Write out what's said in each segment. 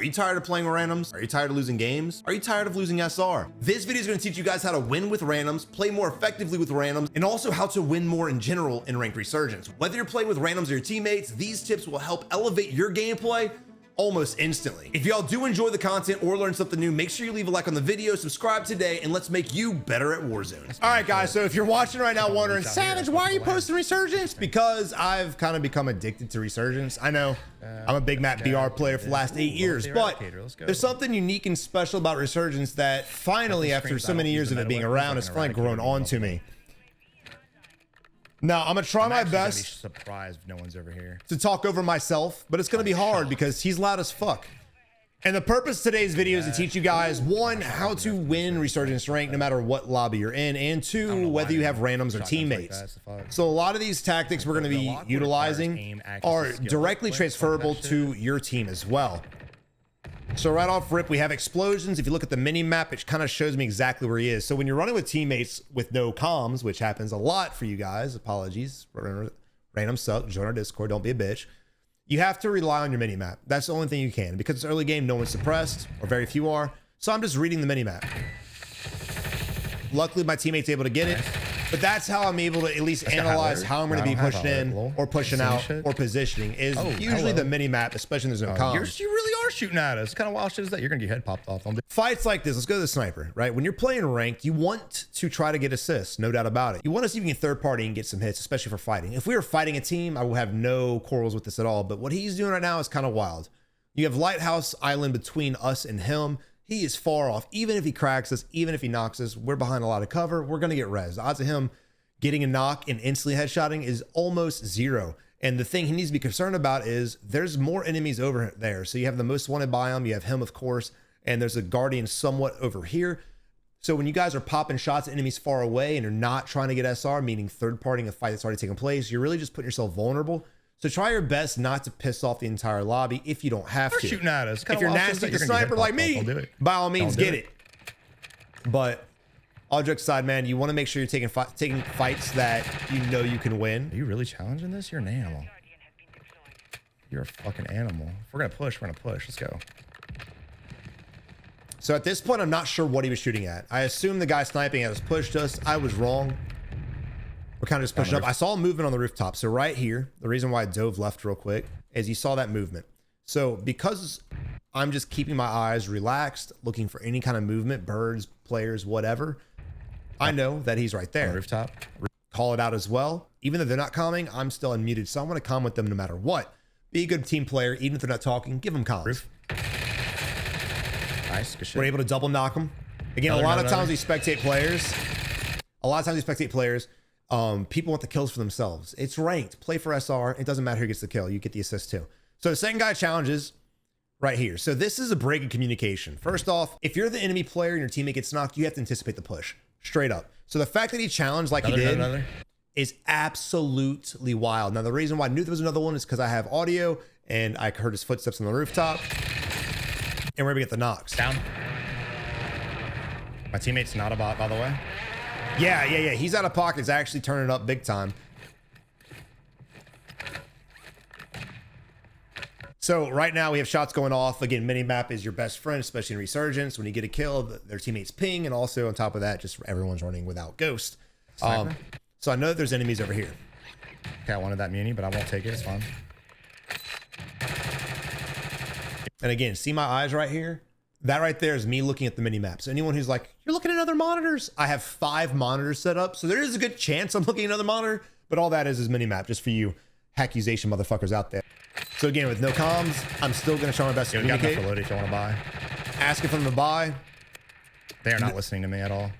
Are you tired of playing with randoms? Are you tired of losing games? Are you tired of losing SR? This video is going to teach you guys how to win with randoms, play more effectively with randoms, and also how to win more in general in ranked Resurgence. Whether you're playing with randoms or your teammates, these tips will help elevate your gameplay almost instantly. If y'all do enjoy the content or learn something new, make sure you leave a like on the video, subscribe today, and let's make you better at Warzone. All right, guys, so if you're watching right now wondering, Savage, why are you posting Resurgence? Because I've kind of become addicted to Resurgence. I know I'm a big map BR player for the last 8 years, but there's something unique and special about Resurgence that finally, after so many years of it being around, has finally grown on to me. Now, I'm gonna try my best surprised if no one's over here to talk over myself, but it's gonna be hard because he's loud as fuck. And the purpose of today's video is to teach you guys, one, how to win Resurgence rank no matter what lobby you're in, and two, whether you have randoms or teammates. So a lot of these tactics we're gonna be utilizing are directly transferable to your team as well. So right off rip, we have explosions. If you look at the mini map, it kind of shows me exactly where he is. So when you're running with teammates with no comms, which happens a lot for you guys, apologies, random suck, join our Discord, don't be a bitch. You have to rely on your mini map. That's the only thing you can, because it's early game, no one's suppressed, or very few are. So I'm just reading the mini map. Luckily, my teammate's able to get it. But that's how I'm able to at least analyze how I'm going to be pushing in or pushing out or positioning is usually the mini map, especially when there's no comms. You really are shooting at us. What kind of wild shit is that? You're going to get your head popped off. Fights like this, let's go to the sniper, right? When you're playing ranked, you want to try to get assists, no doubt about it. You want to see if you can third party and get some hits, especially for fighting. If we were fighting a team, I would have no quarrels with this at all. But what he's doing right now is kind of wild. You have Lighthouse Island between us and him. He is far off. Even if he cracks us, even if he knocks us, we're behind a lot of cover. We're going to get res. The odds of him getting a knock and instantly headshotting is almost zero. And the thing he needs to be concerned about is there's more enemies over there. So you have the most wanted biome, you have him, of course, and there's a guardian somewhat over here. So when you guys are popping shots at enemies far away and you're not trying to get SR, meaning third partying a fight that's already taken place, you're really just putting yourself vulnerable. So try your best not to piss off the entire lobby if you don't have to. Shooting at us. If you're nasty to sniper like me, by all means, get it. But all jokes aside, man, you want to make sure you're taking fights that you know you can win. Are you really challenging this? You're an animal. You're a fucking animal. If we're going to push, we're going to push. Let's go. So at this point, I'm not sure what he was shooting at. I assume the guy sniping at us pushed us. I was wrong. We're kind of just pushing up. I saw movement on the rooftop. So right here, the reason why I dove left real quick is you saw that movement. So because I'm just keeping my eyes relaxed, looking for any kind of movement, birds, players, whatever, I know that he's right there. Rooftop. Call it out as well. Even though they're not calming, I'm still unmuted. So I want to calm with them no matter what. Be a good team player. Even if they're not talking, give them comms. Roof. Nice. Good shit. We're able to double knock them. Again, a lot of times we spectate players. People want the kills for themselves. It's ranked. Play for SR. It doesn't matter who gets the kill. You get the assist too. So the second guy challenges right here. So this is a break in communication. First off, if you're the enemy player and your teammate gets knocked, you have to anticipate the push. Straight up. So the fact that he challenged like he did is absolutely wild. Now, the reason why I knew there was another one is because I have audio and I heard his footsteps on the rooftop. And we're able to get the knocks. Down. My teammate's not a bot, by the way. Yeah. He's out of pockets, actually turning up big time. So right now we have shots going off. Again, minimap is your best friend, especially in Resurgence. When you get a kill, their teammates ping, and also on top of that, just everyone's running without ghost. So I know that there's enemies over here. Okay, I wanted that muni, but I won't take it. It's fine. And again, see my eyes right here? That right there is me looking at the mini map. So anyone who's like, you're looking at other monitors, I have 5 monitors set up. So there is a good chance I'm looking at another monitor, but all that is mini map, just for you hackuzation motherfuckers out there. So again, with no comms, I'm still going to try my best to communicate. Got if you want to buy. Asking for them to buy. They are not listening to me at all.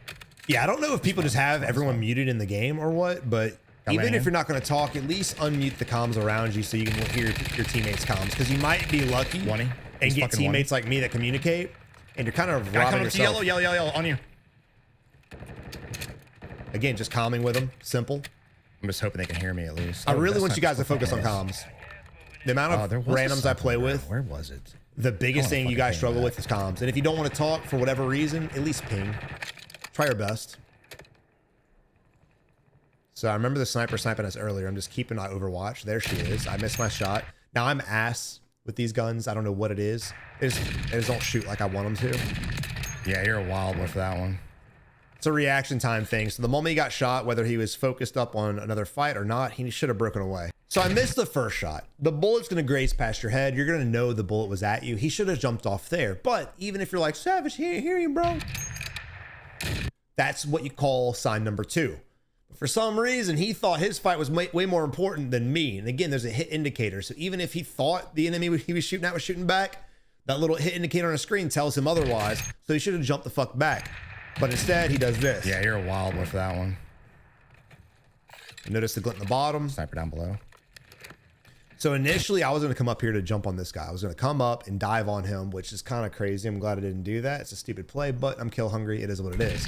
Yeah, I don't know if people just have everyone muted in the game or what, but even if you're not going to talk, at least unmute the comms around you so you can hear your teammates' comms, because you might be lucky and get teammates like me that communicate, and you're kind of robbing yourself. Yellow on you. Again, just calming with them. Simple. I'm just hoping they can hear me at least. I really want you guys to focus on comms. The amount of randoms I play with. Where was it? The biggest thing you guys struggle with is comms. And if you don't want to talk for whatever reason, at least ping. Try your best. So I remember the sniper sniping us earlier. I'm just keeping my overwatch. There she is. I missed my shot. Now I'm ass with these guns. I don't know what it is. They just don't shoot like I want them to. Yeah, you're a wild one for that one. It's a reaction time thing. So the moment he got shot, whether he was focused up on another fight or not, he should have broken away. So I missed the first shot. The bullet's going to graze past your head. You're going to know the bullet was at you. He should have jumped off there. But even if you're like, Savage, he ain't hear you, bro. That's what you call sign number 2. For some reason, he thought his fight was way more important than me. And again, there's a hit indicator. So even if he thought the enemy he was shooting at was shooting back, that little hit indicator on the screen tells him otherwise. So he should have jumped the fuck back. But instead, he does this. Yeah, you're a wild one for that one. Notice the glint in the bottom. Sniper down below. So initially, I was going to come up here to jump on this guy. I was going to come up and dive on him, which is kind of crazy. I'm glad I didn't do that. It's a stupid play, but I'm kill hungry. It is what it is.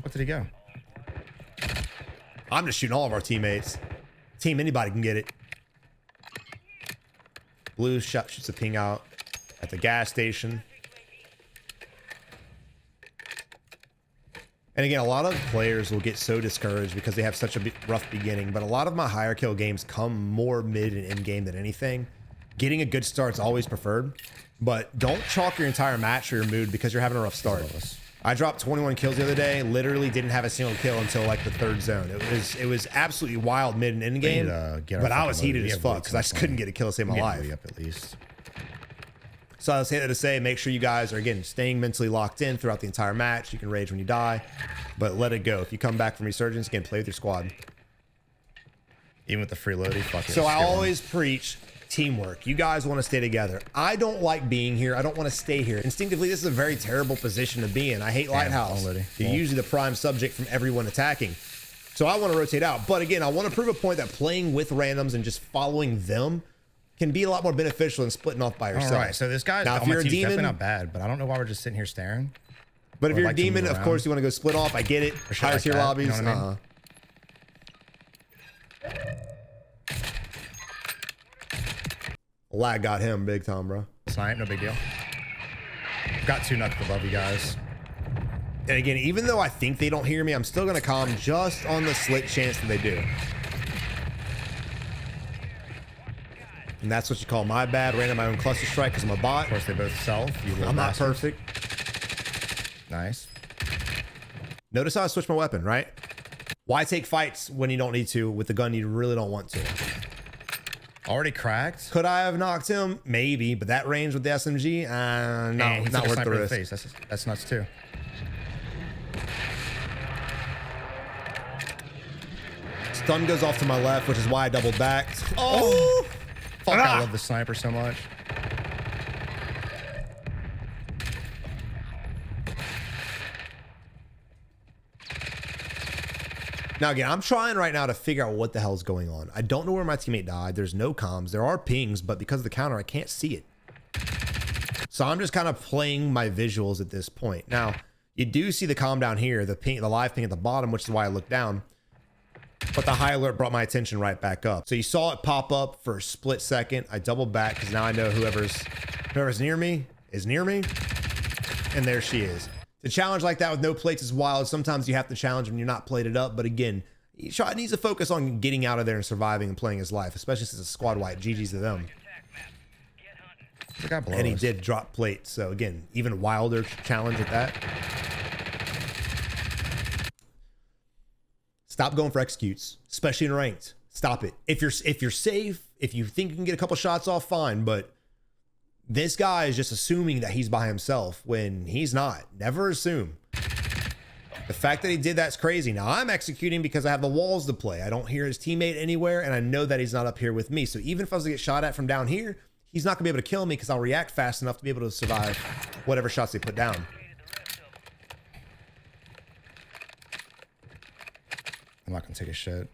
What did he go? I'm just shooting all of our teammates. Team, anybody can get it. Blue shot shoots a ping out at the gas station. And again, a lot of players will get so discouraged because they have such a rough beginning, but a lot of my higher kill games come more mid and end game than anything. Getting a good start is always preferred, but don't chalk your entire match or your mood because you're having a rough start. I dropped 21 kills the other day, literally didn't have a single kill until like the 3rd zone. It was absolutely wild mid and end game, but I was heated as fuck because I just couldn't get a kill to save my life. Up at least. So I was here to say, make sure you guys are, again, staying mentally locked in throughout the entire match. You can rage when you die, but let it go. If you come back from Resurgence, again, play with your squad. Even with the freeloading, fuck it. So I always preach teamwork. You guys want to stay together. I don't like being here. I don't want to stay here. Instinctively, this is a very terrible position to be in. I hate Lighthouse. You're usually the prime subject from everyone attacking. So I want to rotate out. But again, I want to prove a point that playing with randoms and just following them can be a lot more beneficial than splitting off by yourself. All right, so this guy's now, if you're a demon, definitely not bad, but I don't know why we're just sitting here staring. But if you're a demon, of course you want to go split off. I get it. Higher tier lobbies. You know what I mean? Lag got him big time, bro. Snipe, no big deal. Got 2 knuckles above you guys. And again, even though I think they don't hear me, I'm still gonna calm just on the slight chance that they do. And that's what you call my bad. Ran in my own cluster strike because I'm a bot. Of course, they both self. I'm not perfect. Nice. Notice how I switched my weapon, right? Why take fights when you don't need to with the gun you really don't want to? Already cracked. Could I have knocked him? Maybe, but that range with the SMG, no, not worth the risk. Face. That's nuts too. Stun goes off to my left, which is why I doubled back. Oh! Fuck, I love the sniper so much. Now, again, I'm trying right now to figure out what the hell's going on. I don't know where my teammate died. There's no comms. There are pings, but because of the counter, I can't see it. So I'm just kind of playing my visuals at this point. Now, you do see the comm down here, the ping, the live ping at the bottom, which is why I looked down. But the high alert brought my attention right back up. So you saw it pop up for a split second. I doubled back because now I know whoever's near me is near me. And there she is. The challenge like that with no plates is wild. Sometimes you have to challenge when you're not plated up. But again, Shot needs to focus on getting out of there and surviving and playing his life, especially since it's a squad wipe. GG's to them. And he did drop plate. So again, even wilder challenge at that. Stop going for executes, especially in ranked. Stop it. If you're safe, if you think you can get a couple shots off, fine. But this guy is just assuming that he's by himself when he's not. Never assume. The fact that he did that's crazy. Now I'm executing because I have the walls to play. I don't hear his teammate anywhere, and I know that he's not up here with me. So even if I was to get shot at from down here, he's not gonna be able to kill me because I'll react fast enough to be able to survive whatever shots they put down. I'm not gonna take a shit.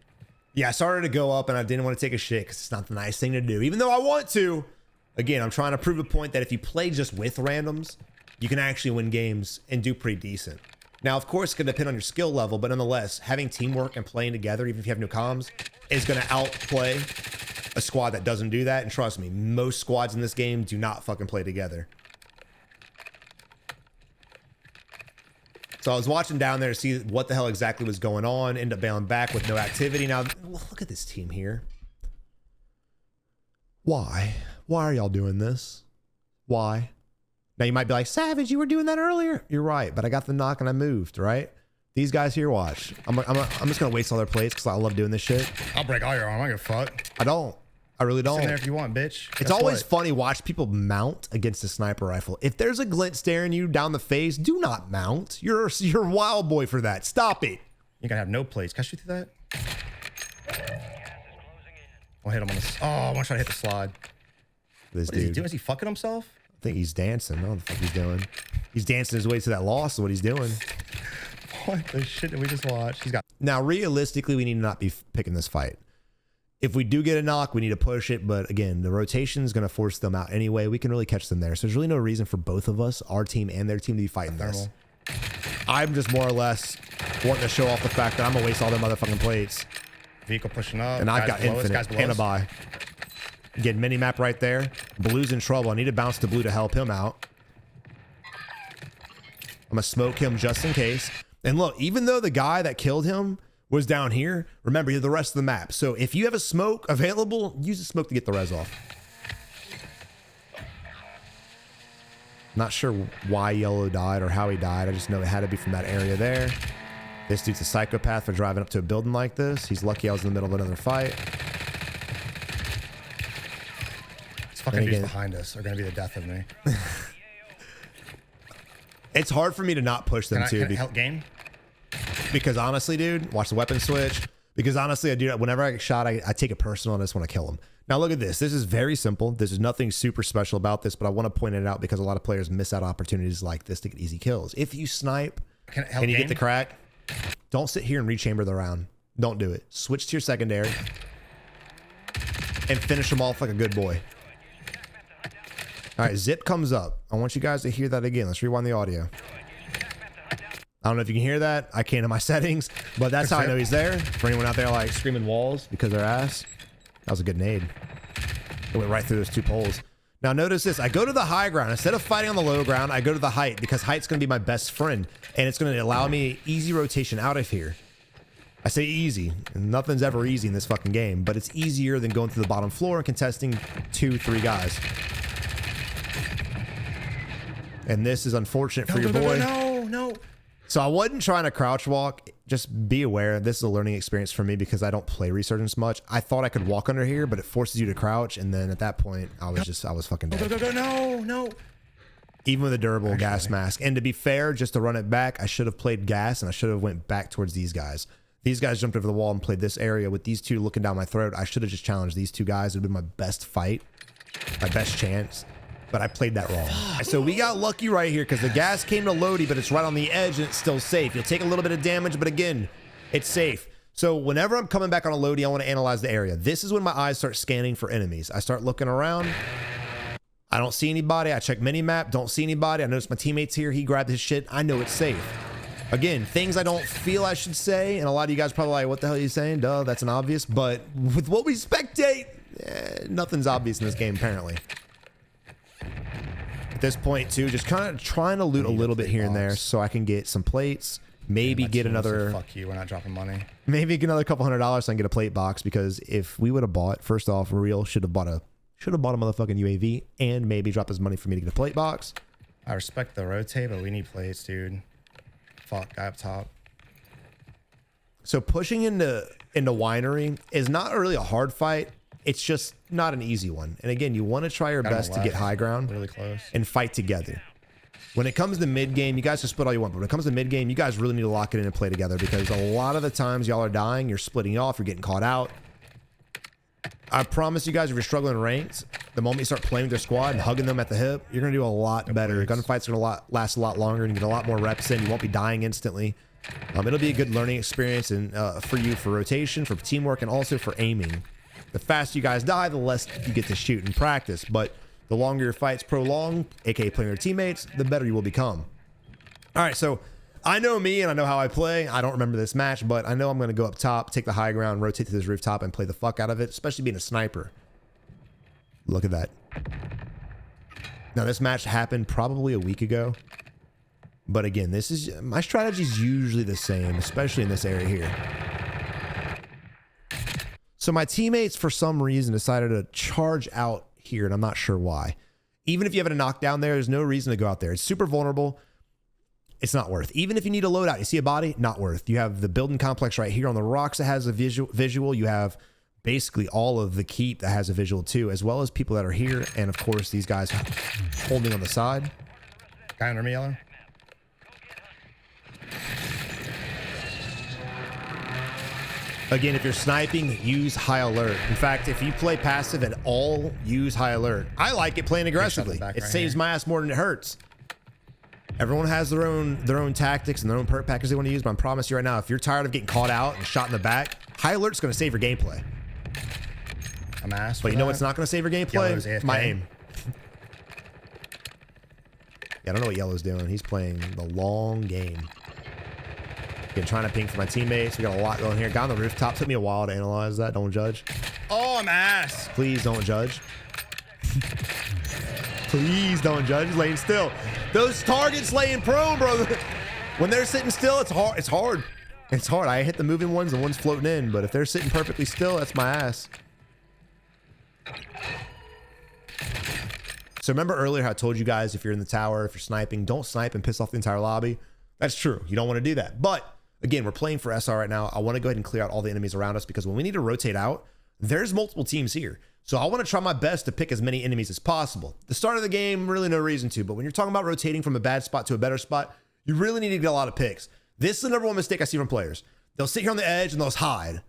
Yeah, I started to go up and I didn't want to take a shit because it's not the nice thing to do, even though I want to. Again, I'm trying to prove a point that if you play just with randoms, you can actually win games and do pretty decent. Now, of course, it can depend on your skill level, but nonetheless, having teamwork and playing together, even if you have no comms, is going to outplay a squad that doesn't do that. And trust me, most squads in this game do not fucking play together. So I was watching down there to see what the hell exactly was going on. Ended up bailing back with no activity. Now, look at this team here. Why? Why are y'all doing this? Why? Now you might be like, Savage, you were doing that earlier. You're right, but I got the knock and I moved, right? These guys here, watch. I'm just gonna waste all their plates because I love doing this shit. I'll break all your arm. I don't give a fuck. I don't. I really don't. Sit in there if you want, bitch. It's always funny watch people mount against a sniper rifle. If there's a glint staring you down the face, do not mount. You're a wild boy for that. Stop it. You gotta have no plates. Can I shoot through that? I'll hit him on the. Oh, I want to try to hit the slide. This What dude. is he doing? Is he fucking himself? I think he's dancing. I don't know what the fuck he's doing. He's dancing his way to that loss is what he's doing. What the shit did we just watch? He's got. Now, realistically, we need to not be picking this fight. If we do get a knock, we need to push it. But again, the rotation is going to force them out anyway. We can really catch them there. So there's really no reason for both of us, our team and their team, to be fighting this. I'm just more or less wanting to show off the fact that I'm going to waste all their motherfucking plates. Vehicle pushing up. And I've got infinite and a buy. Again, mini map right there. Blue's in trouble. I need to bounce to blue to help him out. I'm going to smoke him just in case. And look, even though the guy that killed him was down here, remember, you have the rest of the map. So if you have a smoke available, use the smoke to get the res off. Not sure why yellow died or how he died. I just know it had to be from that area there. This dude's a psychopath for driving up to a building like this. He's lucky I was in the middle of another fight. These fucking dudes behind us are going to be the death of me. It's hard for me to not push them too. Can I help game? Because honestly, dude, watch the weapon switch. Because honestly, I do. Whenever I get shot, I take it personal and I just want to kill him. Now look at this. This is very simple. There's nothing super special about this, but I want to point it out because a lot of players miss out opportunities like this to get easy kills. If you snipe and you get the crack, don't sit here and rechamber the round. Don't do it. Switch to your secondary and finish them off like a good boy. All right, zip comes up. I want you guys to hear that again. Let's rewind the audio. I don't know if you can hear that. I can't in my settings, but that's how I know he's there. For anyone out there like screaming walls because they're ass. That was a good nade. It went right through those two poles. Now notice this. I go to the high ground. Instead of fighting on the low ground, I go to the height because height's going to be my best friend. And it's going to allow me easy rotation out of here. I say easy. And nothing's ever easy in this fucking game, but it's easier than going through the bottom floor and contesting 2-3 guys. And this is unfortunate for your boy. No. So I wasn't trying to crouch walk. Just be aware. This is a learning experience for me because I don't play Resurgence much. I thought I could walk under here, but it forces you to crouch. And then at that point, I was fucking dead. Go. No. Even with a durable gas mask. And to be fair, just to run it back, I should have played gas and I should have went back towards these guys. These guys jumped over the wall and played this area with these two looking down my throat. I should have just challenged these two guys. It would have been my best fight, my best chance. But I played that wrong. So we got lucky right here because the gas came to Lodi, but it's right on the edge and it's still safe. You'll take a little bit of damage, but again, it's safe. So whenever I'm coming back on a Lodi, I want to analyze the area. This is when my eyes start scanning for enemies. I start looking around. I don't see anybody. I check mini-map. Don't see anybody. I notice my teammate's here. He grabbed his shit. I know it's safe. Again, things I don't feel I should say. And a lot of you guys probably like, what the hell are you saying? Duh, that's an obvious. But with what we spectate, nothing's obvious in this game, apparently. At this point too, just kind of trying to loot a little bit here and there so I can get some plates, maybe get another, fuck you, we're not dropping money. Maybe get another couple $100 so I can get a plate box, because if we would have bought, first off, Real should have bought a motherfucking UAV and maybe drop his money for me to get a plate box. I respect the rotate, but we need plates, dude. Fuck, guy up top. So pushing into winery is not really a hard fight. It's just not an easy one. And again, you want to try your best to get high ground really close and fight together. When it comes to mid game, you guys can split all you want, but when it comes to mid game, you guys really need to lock it in and play together, because a lot of the times y'all are dying, you're splitting off, you're getting caught out. I promise you guys, if you're struggling ranked, the moment you start playing with their squad and hugging them at the hip, you're going to do a lot better. Gunfights are going to last a lot longer and you get a lot more reps in. You won't be dying instantly. It'll be a good learning experience and for you, for rotation, for teamwork, and also for aiming. The faster you guys die, the less you get to shoot and practice. But the longer your fights prolong, aka playing with your teammates, the better you will become. All right, so I know me and I know how I play. I don't remember this match, but I know I'm going to go up top, take the high ground, rotate to this rooftop, and play the fuck out of it, especially being a sniper. Look at that. Now, this match happened probably a week ago. But again, my strategy is usually the same, especially in this area here. So my teammates, for some reason, decided to charge out here, and I'm not sure why. Even if you have a knockdown there's no reason to go out there. It's super vulnerable. It's not worth. Even if you need a loadout, you see a body, not worth. You have the building complex right here on the rocks that has a visual. You have basically all of the keep that has a visual too, as well as people that are here. And of course, these guys holding on the side. Guy under me, yellow. Again, if you're sniping, use high alert. In fact, if you play passive at all, use high alert. I like it playing aggressively. It saves my ass more than it hurts. Everyone has their own tactics and their own perk package they want to use, but I promise you right now, if you're tired of getting caught out and shot in the back, high alert's going to save your gameplay. I'm asked. But you know what's not going to save your gameplay? My aim. Yeah, I don't know what yellow's doing. He's playing the long game. Again, trying to ping for my teammates. We got a lot going here. Guy on the rooftop. Took me a while to analyze that. Don't judge. Oh, I'm ass. Please don't judge. Please don't judge. He's laying still. Those targets laying prone, bro. When they're sitting still, it's hard. It's hard. It's hard. I hit the moving ones and one's floating in, but if they're sitting perfectly still, that's my ass. So remember earlier how I told you guys, if you're in the tower, if you're sniping, don't snipe and piss off the entire lobby. That's true. You don't want to do that. But again, we're playing for SR right now. I want to go ahead and clear out all the enemies around us because when we need to rotate out, there's multiple teams here. So I want to try my best to pick as many enemies as possible. The start of the game, really no reason to, but when you're talking about rotating from a bad spot to a better spot, you really need to get a lot of picks. This is the number one mistake I see from players. They'll sit here on the edge and they'll just hide.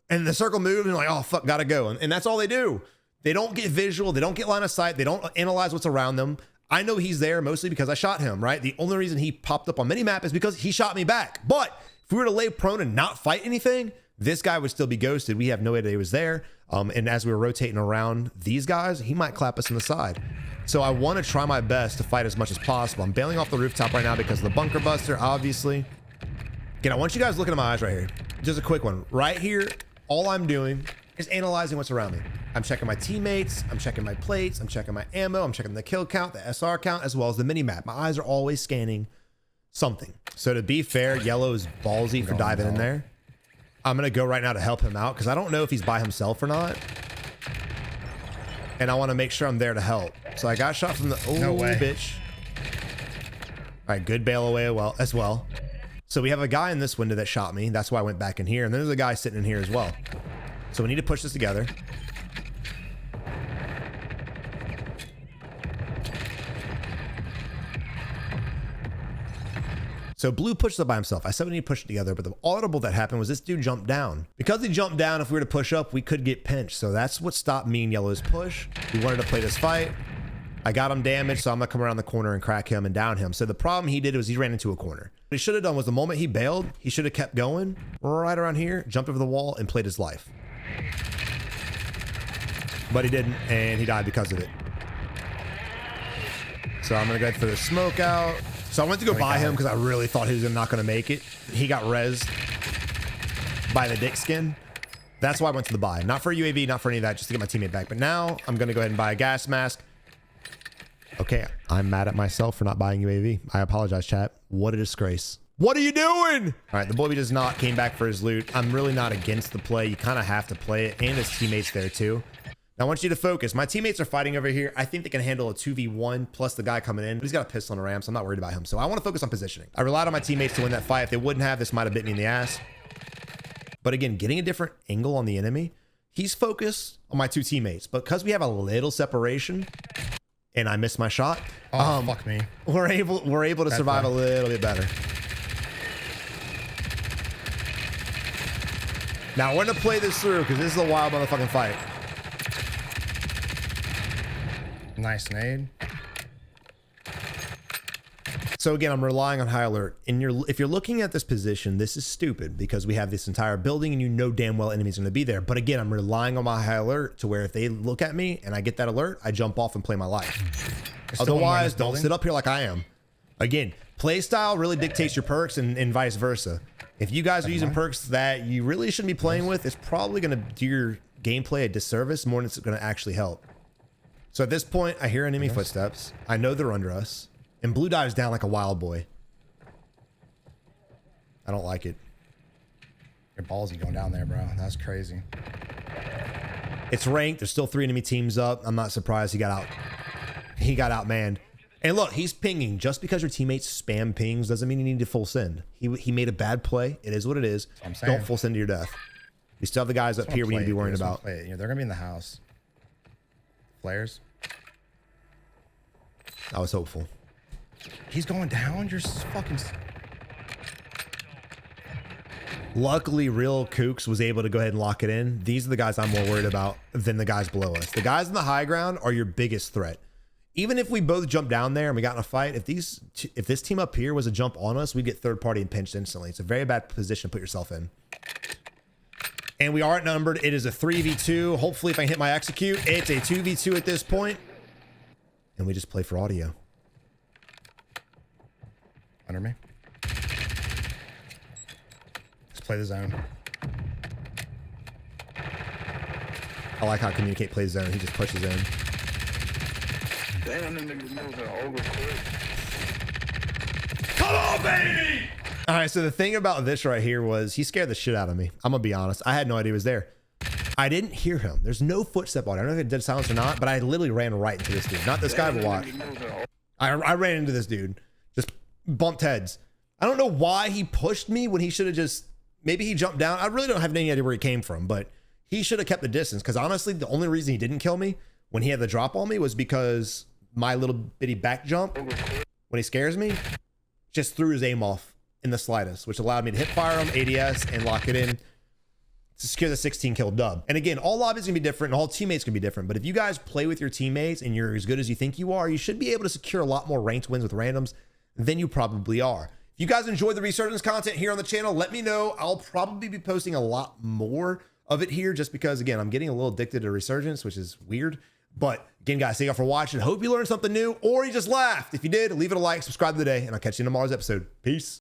And the circle moves and they're like, oh, fuck, gotta go. And that's all they do. They don't get visual. They don't get line of sight. They don't analyze what's around them. I know he's there mostly because I shot him, right? The only reason he popped up on minimap is because he shot me back. But if we were to lay prone and not fight anything, this guy would still be ghosted. We have no idea he was there. And as we were rotating around these guys, he might clap us in the side. So I want to try my best to fight as much as possible. I'm bailing off the rooftop right now because of the bunker buster, obviously. Again, I want you guys looking at my eyes right here. Just a quick one. Right here, all I'm doing is analyzing what's around me. I'm checking my teammates, I'm checking my plates, I'm checking my ammo, I'm checking the kill count, the SR count, as well as the mini-map. My eyes are always scanning something. So to be fair, yellow is ballsy for diving in there. I'm going to go right now to help him out because I don't know if he's by himself or not. And I want to make sure I'm there to help. So I got shot from the... Oh, no way. Bitch. All right, good bail away as well. So we have a guy in this window that shot me. That's why I went back in here. And there's a guy sitting in here as well. So we need to push this together. So blue pushed up by himself. I said we need to push it together, but the audible that happened was this dude jumped down. Because he jumped down, if we were to push up, we could get pinched. So that's what stopped me and yellow's push. We wanted to play this fight. I got him damaged, so I'm gonna come around the corner and crack him and down him. So the problem he did was he ran into a corner. What he should have done was the moment he bailed, he should have kept going right around here, jumped over the wall and played his life. But he didn't, and he died because of it. So I'm gonna go ahead and throw the smoke out. So I went to go buy him because I really thought he was not going to make it. He got rezzed by the dick skin. That's why I went to the buy. Not for UAV, not for any of that, just to get my teammate back. But now I'm going to go ahead and buy a gas mask. Okay, I'm mad at myself for not buying UAV. I apologize, chat. What a disgrace. What are you doing? All right, the boy does not came back for his loot. I'm really not against the play. You kind of have to play it, and his teammates there too. Now, I want you to focus. My teammates are fighting over here. I think they can handle a 2v1 plus the guy coming in. But he's got a pistol on a ram, so I'm not worried about him. So I want to focus on positioning. I relied on my teammates to win that fight. If they wouldn't have, this might have bit me in the ass. But again, getting a different angle on the enemy. He's focused on my two teammates. But because we have a little separation and I missed my shot, fuck me. We're able to survive a little bit better. Now, we're going to play this through because this is a wild motherfucking fight. Nice nade. So again, I'm relying on high alert. If you're looking at this position, this is stupid because we have this entire building and you know damn well enemies are going to be there. But again, I'm relying on my high alert to where if they look at me and I get that alert, I jump off and play my life. Otherwise, don't sit up here like I am. Again, play style really dictates your perks and vice versa. If you guys are using perks that you really shouldn't be playing with, it's probably going to do your gameplay a disservice more than it's going to actually help. So at this point, I hear enemy footsteps. I know they're under us. And blue dives down like a wild boy. I don't like it. Your ballsy going down there, bro. That's crazy. It's ranked. There's still 3 enemy teams up. I'm not surprised he got out. He got outmanned. And look, he's pinging. Just because your teammates spam pings doesn't mean you need to full send. He made a bad play. It is what it is. Don't full send to your death. You still have the guys up here we need to be worrying about. You know, they're gonna be in the house. Flares. I was hopeful. He's going down. You're fucking. Luckily, Real Kooks was able to go ahead and lock it in. These are the guys I'm more worried about than the guys below us. The guys in the high ground are your biggest threat. Even if we both jump down there and we got in a fight, if this team up here was to jump on us, we'd get third party and pinched instantly. It's a very bad position to put yourself in. And we are outnumbered. It is a 3v2. Hopefully, if I can hit my execute, it's a 2v2 at this point. And we just play for audio. Under me. Play the zone. I like how Communicate plays zone. He just pushes in. Damn, them niggas moving over quick. Come on, baby! All right, so the thing about this right here was he scared the shit out of me. I'm gonna be honest. I had no idea he was there. I didn't hear him. There's no footstep on it. I don't know if it did silence or not, but I literally ran right into this dude. Not this guy, but watch. I ran into this dude. Just bumped heads. I don't know why he pushed me when he should have just... Maybe he jumped down. I really don't have any idea where he came from, but he should have kept the distance. Because honestly, the only reason he didn't kill me when he had the drop on me was because my little bitty back jump, when he scares me, just threw his aim off in the slightest, which allowed me to hip fire him, ADS, and lock it in to secure the 16 kill dub. And again, all lobbies can be different and all teammates can be different. But if you guys play with your teammates and you're as good as you think you are, you should be able to secure a lot more ranked wins with randoms than you probably are. If you guys enjoy the Resurgence content here on the channel, let me know. I'll probably be posting a lot more of it here just because, again, I'm getting a little addicted to Resurgence, which is weird. But again, guys, thank you all for watching. Hope you learned something new or you just laughed. If you did, leave it a like, subscribe today, and I'll catch you in tomorrow's episode. Peace.